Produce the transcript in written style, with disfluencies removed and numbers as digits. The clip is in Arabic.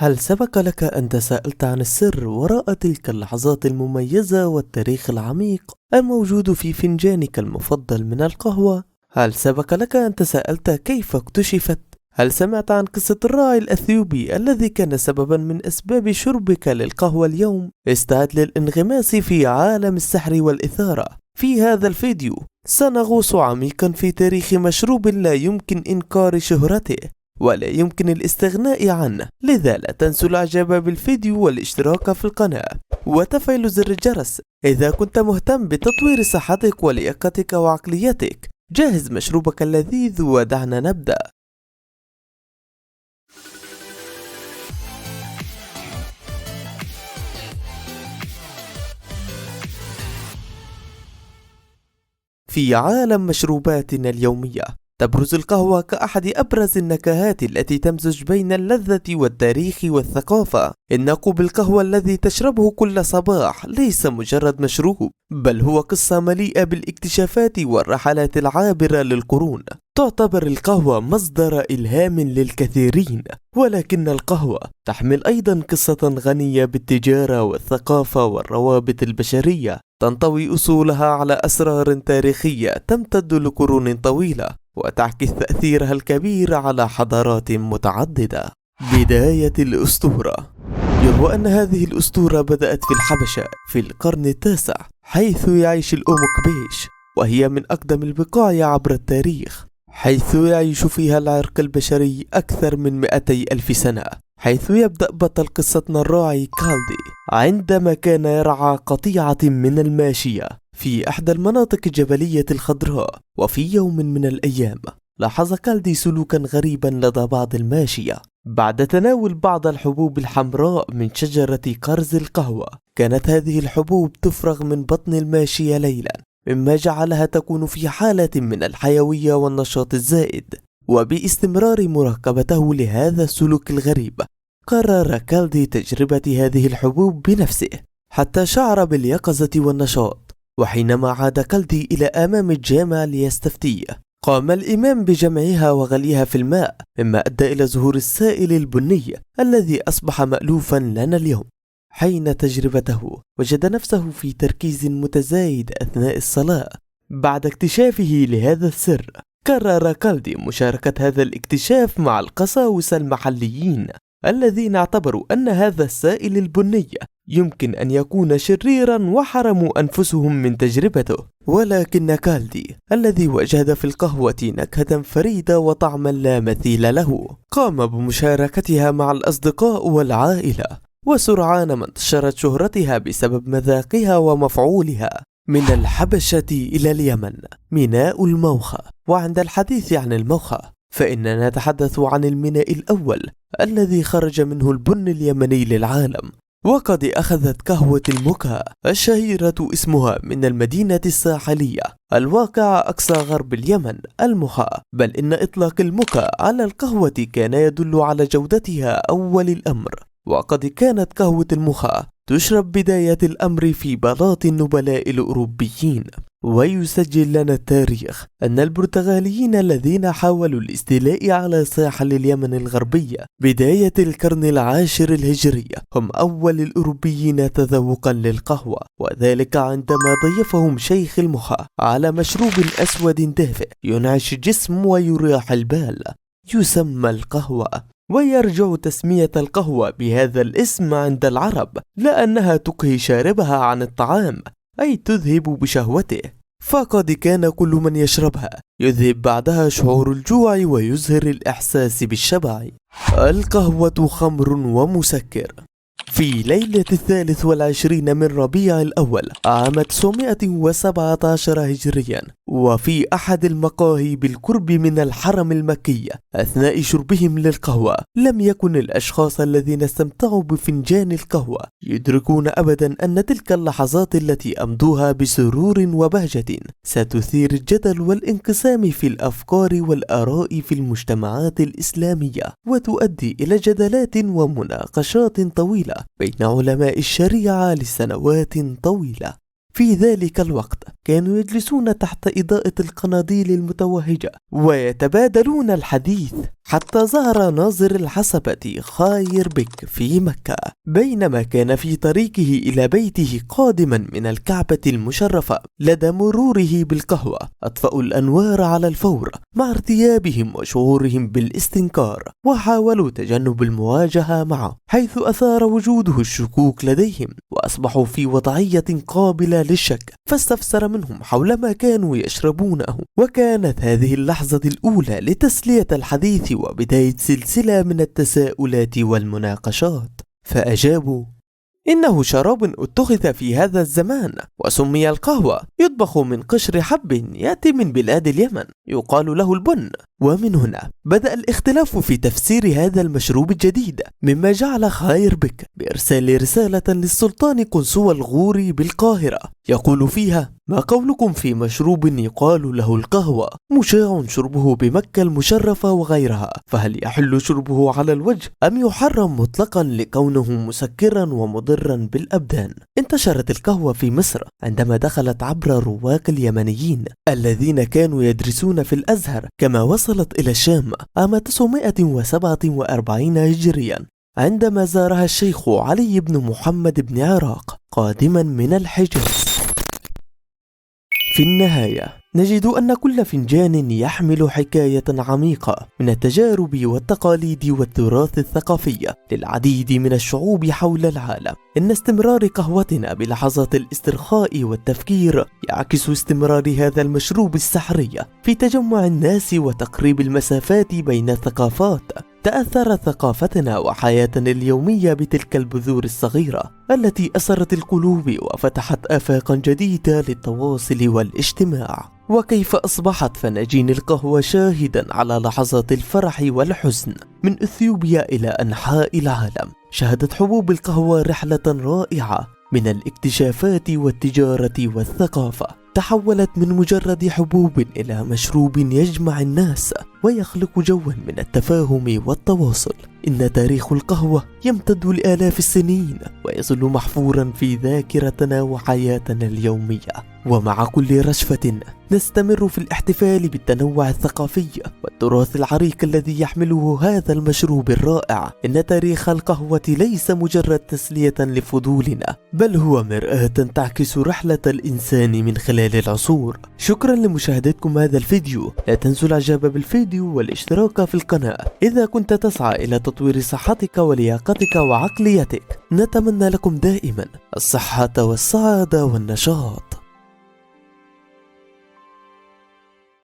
هل سبق لك أن تساءلت عن السر وراء تلك اللحظات المميزة والتاريخ العميق الموجود في فنجانك المفضل من القهوة؟ هل سبق لك أن تساءلت كيف اكتشفت؟ هل سمعت عن قصة الراعي الأثيوبي الذي كان سببا من أسباب شربك للقهوة اليوم؟ استعد للانغماس في عالم السحر والإثارة. في هذا الفيديو سنغوص عميقا في تاريخ مشروب لا يمكن إنكار شهرته ولا يمكن الاستغناء عنه، لذا لا تنسوا الاعجاب بالفيديو والاشتراك في القناة وتفعيل زر الجرس إذا كنت مهتم بتطوير صحتك ولياقتك وعقليتك. جهز مشروبك اللذيذ ودعنا نبدأ. في عالم مشروباتنا اليومية تبرز القهوة كأحد أبرز النكهات التي تمزج بين اللذة والتاريخ والثقافة. إن كوب القهوة الذي تشربه كل صباح ليس مجرد مشروب، بل هو قصة مليئة بالاكتشافات والرحلات العابرة للقرون. تعتبر القهوة مصدر إلهام للكثيرين، ولكن القهوة تحمل أيضا قصة غنية بالتجارة والثقافة والروابط البشرية، تنطوي أصولها على أسرار تاريخية تمتد لقرون طويلة وتعكس تأثيرها الكبير على حضارات متعددة. بداية الأسطورة. يروى أن هذه الأسطورة بدأت في الحبشة في القرن التاسع، حيث يعيش الأوموكبيش، وهي من أقدم البقاع عبر التاريخ، حيث يعيش فيها العرق البشري أكثر من 200 ألف سنة. حيث يبدأ بطل قصتنا الراعي كالدي عندما كان يرعى قطيعة من الماشية في إحدى المناطق الجبلية الخضراء. وفي يوم من الأيام لاحظ كالدي سلوكا غريبا لدى بعض الماشية. بعد تناول بعض الحبوب الحمراء من شجرة كرز القهوة، كانت هذه الحبوب تفرغ من بطن الماشية ليلا، مما جعلها تكون في حالة من الحيوية والنشاط الزائد. وباستمرار مراقبته لهذا السلوك الغريب، قرر كالدي تجربة هذه الحبوب بنفسه حتى شعر باليقظة والنشاط. وحينما عاد كالدي إلى أمام الجامع ليستفتيه، قام الإمام بجمعها وغليها في الماء، مما أدى إلى ظهور السائل البني الذي أصبح مألوفا لنا اليوم. حين تجربته وجد نفسه في تركيز متزايد أثناء الصلاة. بعد اكتشافه لهذا السر، قرر كالدي مشاركة هذا الاكتشاف مع القساوسة المحليين الذين اعتبروا أن هذا السائل البني يمكن أن يكون شريرا وحرموا أنفسهم من تجربته. ولكن كالدي الذي وجد في القهوة نكهة فريدة وطعما لا مثيل له، قام بمشاركتها مع الأصدقاء والعائلة، وسرعان ما انتشرت شهرتها بسبب مذاقها ومفعولها. من الحبشة إلى اليمن، ميناء الموخى. وعند الحديث عن الموخى فإننا نتحدث عن الميناء الأول الذي خرج منه البن اليمني للعالم. وقد أخذت قهوة الموكا الشهيرة اسمها من المدينة الساحلية الواقعة أقصى غرب اليمن الموخا، بل إن إطلاق الموكا على القهوة كان يدل على جودتها أول الأمر. وقد كانت قهوة الموخا تشرب بداية الأمر في بلاط النبلاء الأوروبيين. ويسجل لنا التاريخ أن البرتغاليين الذين حاولوا الاستيلاء على ساحل اليمن الغربية بداية القرن العاشر الهجري هم أول الأوروبيين تذوقا للقهوة، وذلك عندما ضيفهم شيخ الموخا على مشروب أسود دافئ ينعش الجسم ويريح البال يسمى القهوة. ويرجع تسمية القهوة بهذا الاسم عند العرب لأنها تقهي شاربها عن الطعام، أي تذهب بشهوته، فقد كان كل من يشربها يذهب بعدها شعور الجوع ويظهر الإحساس بالشبع. القهوة خمر ومسكر. في ليلة 23 من ربيع الأول عام 917 هجريا، وفي أحد المقاهي بالقرب من الحرم المكي، أثناء شربهم للقهوة لم يكن الأشخاص الذين استمتعوا بفنجان القهوة يدركون أبدا أن تلك اللحظات التي أمضوها بسرور وبهجة ستثير الجدل والانقسام في الأفكار والآراء في المجتمعات الإسلامية، وتؤدي إلى جدالات ومناقشات طويلة بين علماء الشريعة لسنوات طويلة. في ذلك الوقت كانوا يجلسون تحت إضاءة القناديل المتوهجة ويتبادلون الحديث حتى ظهر ناظر العصبة خاير بك في مكة بينما كان في طريقه إلى بيته قادما من الكعبة المشرفة. لدى مروره بالقهوة أطفأوا الأنوار على الفور مع ارتيابهم وشعورهم بالاستنكار، وحاولوا تجنب المواجهة معه حيث أثار وجوده الشكوك لديهم، وأصبحوا في وضعية قابلة للشك، فاستفسر منهم حول ما كانوا يشربونه. وكانت هذه اللحظة الأولى لتسلية الحديث وبداية سلسلة من التساؤلات والمناقشات. فأجابوا: إنه شراب اتخذ في هذا الزمان وسمي القهوة، يطبخ من قشر حب يأتي من بلاد اليمن يقال له البن. ومن هنا بدأ الاختلاف في تفسير هذا المشروب الجديد، مما جعل خاير بك بإرسال رسالة للسلطان قنصوى الغوري بالقاهرة يقول فيها: ما قولكم في مشروب يقال له القهوة مشاع شربه بمكة المشرفة وغيرها، فهل يحل شربه على الوجه أم يحرم مطلقا لكونه مسكرا ومضرا بالأبدان؟ انتشرت القهوة في مصر عندما دخلت عبر رواق اليمنيين الذين كانوا يدرسون في الأزهر، كما وصلت إلى الشام عام 947 هجريا عندما زارها الشيخ علي بن محمد بن عراق قادما من الحجاز. في النهاية نجد أن كل فنجان يحمل حكاية عميقة من التجارب والتقاليد والتراث الثقافي للعديد من الشعوب حول العالم. إن استمرار قهوتنا بلحظات الاسترخاء والتفكير يعكس استمرار هذا المشروب السحري في تجمع الناس وتقريب المسافات بين الثقافات. تأثرت ثقافتنا وحياتنا اليومية بتلك البذور الصغيرة التي أثرت القلوب وفتحت آفاقا جديدة للتواصل والاجتماع. وكيف أصبحت فناجين القهوة شاهدا على لحظات الفرح والحزن من إثيوبيا إلى أنحاء العالم. شهدت حبوب القهوة رحلة رائعة من الاكتشافات والتجارة والثقافة، تحولت من مجرد حبوب إلى مشروب يجمع الناس ويخلق جوا من التفاهم والتواصل. إن تاريخ القهوة يمتد لآلاف السنين ويظل محفورا في ذاكرتنا وحياتنا اليومية. ومع كل رشفة نستمر في الاحتفال بالتنوع الثقافي والتراث العريق الذي يحمله هذا المشروب الرائع. إن تاريخ القهوة ليس مجرد تسلية لفضولنا، بل هو مرآة تعكس رحلة الإنسان من خلال العصور. شكرا لمشاهدتكم هذا الفيديو، لا تنسوا الإعجاب بالفيديو والاشتراك في القناة إذا كنت تسعى إلى تطوير صحتك ولياقتك وعقليتك. نتمنى لكم دائما الصحة والسعادة والنشاط.